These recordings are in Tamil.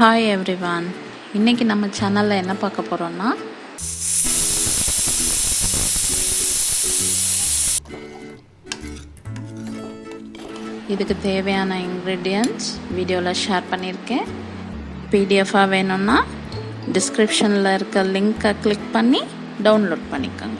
ஹாய் எவ்ரிவான், இன்றைக்கி நம்ம சேனலில் என்ன பார்க்க போகிறோன்னா இதுக்கு தேவையான இன்க்ரீடியன்ட்ஸ் வீடியோவில் ஷேர் பண்ணியிருக்கேன். பிடிஎஃபாக வேணும்னா டிஸ்கிரிப்ஷனில் இருக்க லிங்க்கை கிளிக் பண்ணி டவுன்லோட் பண்ணிக்கோங்க.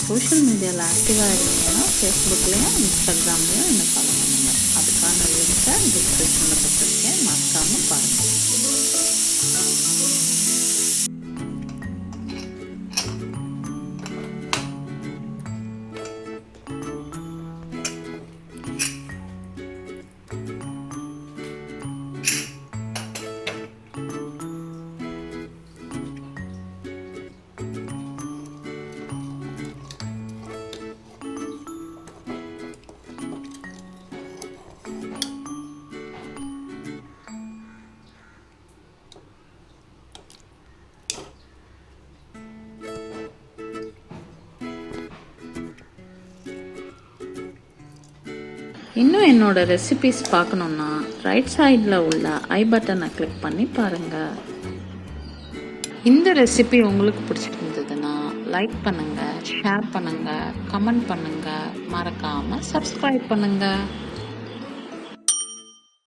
சோஷியல் மீடியாவில் ஆக்டிவாக இருந்தீங்கன்னா ஃபேஸ்புக்லேயும் இன்ஸ்டாகிராம்லேயும் என்ன ஃபாலோ பண்ணுங்கள். அதுக்கான லிங்க்கை டிஸ்கிரிப்ஷனில் கொடுத்துருக்கேன், மறக்காமல் பாருங்கள். இன்னும் என்னோட ரெசிபிஸ் பார்க்கணுன்னா ரைட் சைடில் உள்ள ஐ பட்டனை கிளிக் பண்ணி பாருங்கள். இந்த ரெசிபி உங்களுக்கு பிடிச்சிருந்ததுன்னா லைக் பண்ணுங்கள், ஷேர் பண்ணுங்கள், கமெண்ட் பண்ணுங்கள், மறக்காமல் சப்ஸ்கிரைப் பண்ணுங்கள்.